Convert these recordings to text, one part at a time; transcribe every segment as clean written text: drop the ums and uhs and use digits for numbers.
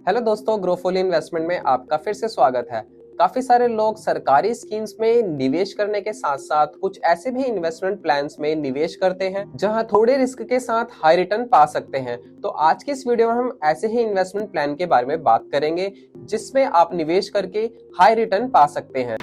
Hello दोस्तों, ग्रोफोली investment में आपका फिर से स्वागत है। काफी सारे लोग सरकारी स्कीम्स में निवेश करने के साथ साथ कुछ ऐसे भी इन्वेस्टमेंट प्लान्स में निवेश करते हैं जहां थोड़े रिस्क के साथ हाई रिटर्न पा सकते हैं। तो आज की इस वीडियो में हम ऐसे ही इन्वेस्टमेंट प्लान के बारे में बात करेंगे जिसमें आप निवेश करके हाई रिटर्न पा सकते हैं।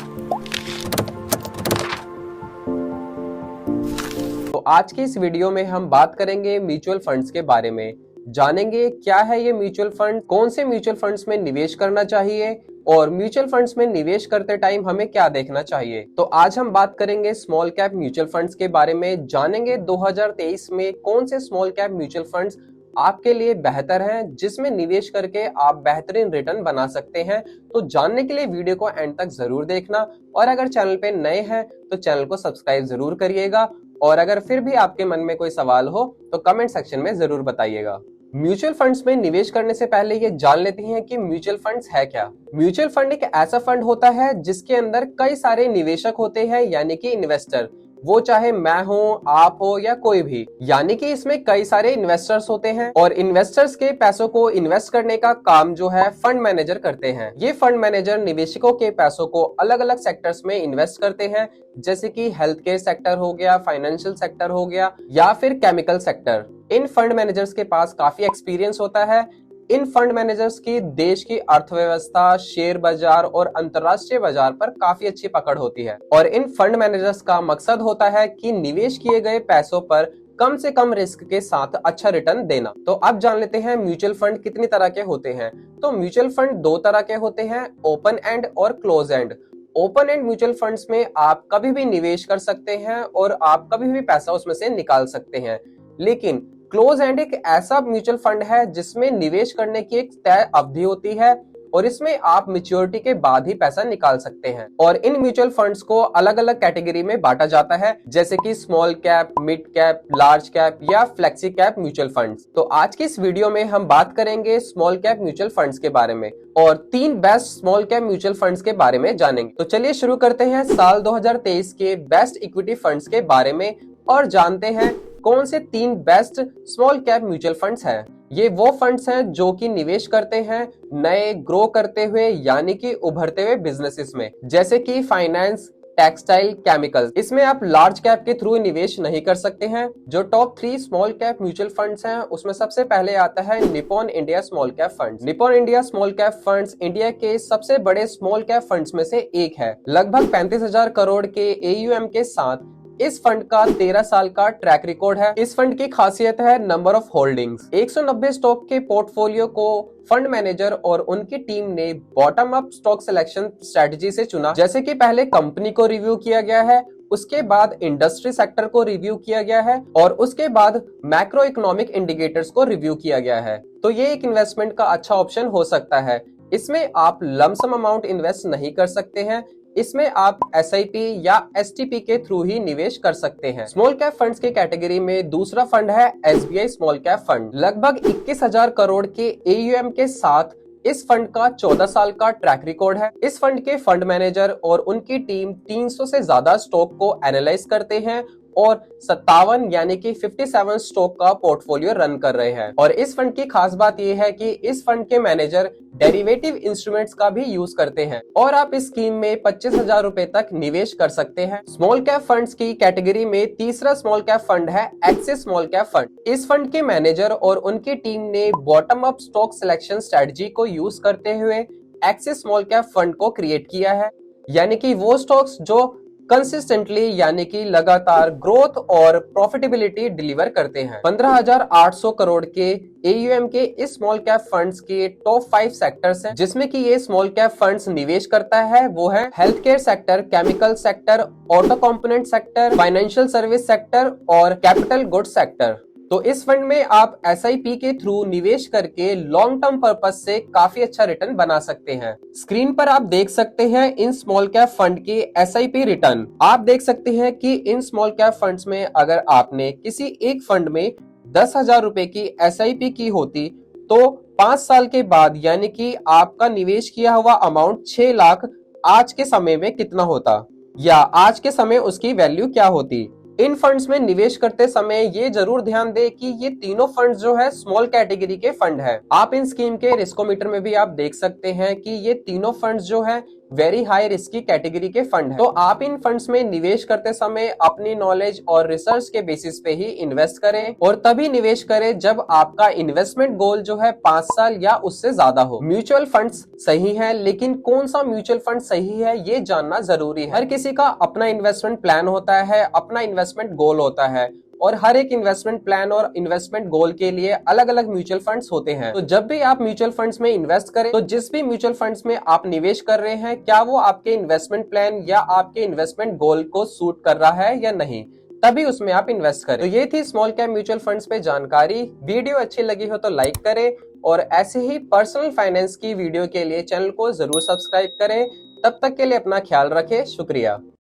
तो आज की इस वीडियो में हम बात करेंगे म्यूचुअल फंड्स के बारे में। जानेंगे क्या है ये म्यूचुअल फंड, कौन से म्यूचुअल फंड्स में निवेश करना चाहिए और म्यूचुअल फंड्स में निवेश करते टाइम हमें क्या देखना चाहिए। तो आज हम बात करेंगे स्मॉल कैप म्यूचुअल फंड्स के बारे में। जानेंगे 2023 में कौन से स्मॉल कैप म्यूचुअल फंड्स आपके लिए बेहतर हैं, जिसमें निवेश करके आप बेहतरीन रिटर्न बना सकते हैं। तो जानने के लिए वीडियो को एंड तक जरूर देखना और अगर चैनल पे नए हैं तो चैनल को सब्सक्राइब जरूर करिएगा और अगर फिर भी आपके मन में कोई सवाल हो तो कमेंट सेक्शन में जरूर बताइएगा। म्यूचुअल फंड्स में निवेश करने से पहले ये जान लेते हैं कि म्यूचुअल फंड्स है क्या। म्यूचुअल फंड एक ऐसा फंड होता है जिसके अंदर कई सारे निवेशक होते हैं, यानी कि इन्वेस्टर। वो चाहे मैं हूँ, आप हो या कोई भी, यानी कि इसमें कई सारे इन्वेस्टर्स होते हैं और इन्वेस्टर्स के पैसों को इन्वेस्ट करने का काम जो है फंड मैनेजर करते हैं। ये फंड मैनेजर निवेशकों के पैसों को अलग अलग सेक्टर्स में इन्वेस्ट करते हैं, जैसे कि हेल्थ केयर सेक्टर हो गया, फाइनेंशियल सेक्टर हो गया या फिर केमिकल सेक्टर। इन फंड मैनेजर्स के पास काफी एक्सपीरियंस होता है। इन फंड मैनेजर्स की देश की अर्थव्यवस्था, शेयर बाजार और अंतरराष्ट्रीय बाजार पर काफी अच्छी पकड़ होती है और इन फंड मैनेजर्स का मकसद होता है कि निवेश किए गए पैसों पर कम से कम रिस्क के साथ अच्छा रिटर्न देना। तो अब जान लेते हैं म्यूचुअल फंड कितनी तरह के होते हैं। तो म्यूचुअल फंड दो तरह के होते हैं, ओपन एंड और close and. Open and mutual funds में आप कभी भी निवेश कर सकते हैं और आप कभी भी पैसा उसमें से निकाल सकते हैं। लेकिन क्लोज एंड एक ऐसा म्यूचुअल फंड है जिसमें निवेश करने की एक तय अवधि होती है और इसमें आप मैच्योरिटी के बाद ही पैसा निकाल सकते हैं। और इन म्यूचुअल फंड्स को अलग अलग कैटेगरी में बांटा जाता है, जैसे कि small cap, mid cap, large cap या फ्लेक्सी कैप म्यूचुअल फंड्स। तो आज की इस वीडियो में हम बात करेंगे स्मॉल कैप म्यूचुअल फंड्स के बारे में और 3 best small cap mutual funds के बारे में जानेंगे। तो चलिए शुरू करते हैं साल 2023 के बेस्ट इक्विटी फंड्स के बारे में और जानते हैं कौन से 3 best small cap mutual funds हैं। ये वो फंड्स हैं जो कि निवेश करते हैं नए ग्रो करते हुए यानी कि उभरते हुए बिजनेसेस में, जैसे कि फाइनेंस, टेक्सटाइल, केमिकल्स। इसमें आप लार्ज कैप के थ्रू निवेश नहीं कर सकते हैं। जो top 3 small cap mutual funds हैं उसमें सबसे पहले आता है Nippon India small cap funds. Nippon India small cap funds India के सबसे बड़े स्मॉल कैप फंड्स में से एक है। लगभग 35,000 करोड़ के AUM के साथ इस फंड का 13 साल का ट्रैक रिकॉर्ड है। इस फंड की खासियत है नंबर ऑफ होल्डिंग्स। 190 स्टॉक के पोर्टफोलियो को फंड मैनेजर और उनकी टीम ने bottom up stock selection strategy से चुना। जैसे कि पहले कंपनी को रिव्यू किया गया है, उसके बाद इंडस्ट्री सेक्टर को रिव्यू किया गया है और उसके बाद मैक्रो इकोनॉमिक इंडिकेटर्स को रिव्यू किया गया है। तो ये एक इन्वेस्टमेंट का अच्छा ऑप्शन हो सकता है। इसमें आप लमसम अमाउंट इन्वेस्ट नहीं कर सकते हैं, इसमें आप SIP या STP के थ्रू ही निवेश कर सकते हैं। स्मॉल कैप फंड्स की कैटेगरी में दूसरा फंड है SBI स्मॉल कैप फंड। लगभग 21,000 करोड़ के AUM के साथ इस फंड का 14 साल का ट्रैक रिकॉर्ड है। इस फंड के फंड मैनेजर और उनकी टीम 300 से ज्यादा स्टॉक को एनालाइज करते हैं और 57 यानी कि 57 स्टॉक का पोर्टफोलियो रन कर रहे हैं। और इस फंड की खास बात यह है कि इस फंड के मैनेजर डेरिवेटिव इंस्ट्रूमेंट्स का भी यूज करते हैं और आप इस स्कीम में 25,000 रुपए तक निवेश कर सकते हैं। स्मॉल कैप फंड्स की कैटेगरी में तीसरा स्मॉल कैप फंड है एक्सिस स्मॉल कैप फंड। इस फंड के मैनेजर और उनकी टीम ने bottom up stock selection strategy को यूज करते हुए एक्सिस स्मॉल कैप फंड को क्रिएट किया है, यानी कि वो स्टॉक्स जो कंसिस्टेंटली यानी कि लगातार ग्रोथ और प्रॉफिटेबिलिटी डिलीवर करते हैं। 15,800 करोड़ के AUM के इस स्मॉल कैप फंड्स के टॉप 5 सेक्टर्स हैं, जिसमें कि ये स्मॉल कैप फंड्स निवेश करता है। वो है health care sector, chemical sector, auto component sector, financial service sector और कैपिटल गुड्स सेक्टर। तो इस फंड में आप SIP के थ्रू निवेश करके लॉन्ग टर्म पर्पस से काफी अच्छा रिटर्न बना सकते हैं। स्क्रीन पर आप देख सकते हैं इन स्मॉल कैप फंड के SIP रिटर्न। आप देख सकते हैं कि इन स्मॉल कैप फंड्स में अगर आपने किसी एक फंड में 10,000 रुपए की SIP की होती तो 5 साल के बाद यानी कि आपका निवेश किया हुआ अमाउंट 6 लाख आज के समय में कितना होता या आज के समय उसकी वैल्यू क्या होती। इन फंड्स में निवेश करते समय ये जरूर ध्यान दें कि ये तीनों फंड्स जो है स्मॉल कैटेगरी के फंड है। आप इन स्कीम के रिस्कोमीटर में भी आप देख सकते हैं कि ये तीनों फंड्स जो है वेरी हाई रिस्की कैटेगरी के फंड है। तो आप इन फंड्स में निवेश करते समय अपनी नॉलेज और रिसर्च के बेसिस पे ही इन्वेस्ट करें और तभी निवेश करें जब आपका इन्वेस्टमेंट गोल जो है 5 साल या उससे ज्यादा हो। म्यूचुअल फंड्स सही है, लेकिन कौन सा म्यूचुअल फंड सही है ये जानना जरूरी है। हर किसी का अपना इन्वेस्टमेंट प्लान होता है, अपना इन्वेस्टमेंट गोल होता है और हर एक इन्वेस्टमेंट प्लान और इन्वेस्टमेंट गोल के लिए अलग अलग म्यूचुअल फंड्स होते हैं। तो जब भी आप म्यूचुअल फंड्स में इन्वेस्ट करें तो जिस भी म्यूचुअल फंड्स में आप निवेश कर रहे हैं क्या वो आपके इन्वेस्टमेंट प्लान या आपके इन्वेस्टमेंट गोल को सूट कर रहा है या नहीं, तभी उसमें आप इन्वेस्ट करें। तो ये थी स्मॉल कैप म्यूचुअल फंड्स पे जानकारी। वीडियो अच्छी लगी हो तो लाइक करें और ऐसे ही पर्सनल फाइनेंस की वीडियो के लिए चैनल को जरूर सब्सक्राइब करें। तब तक के लिए अपना ख्याल रखें। शुक्रिया।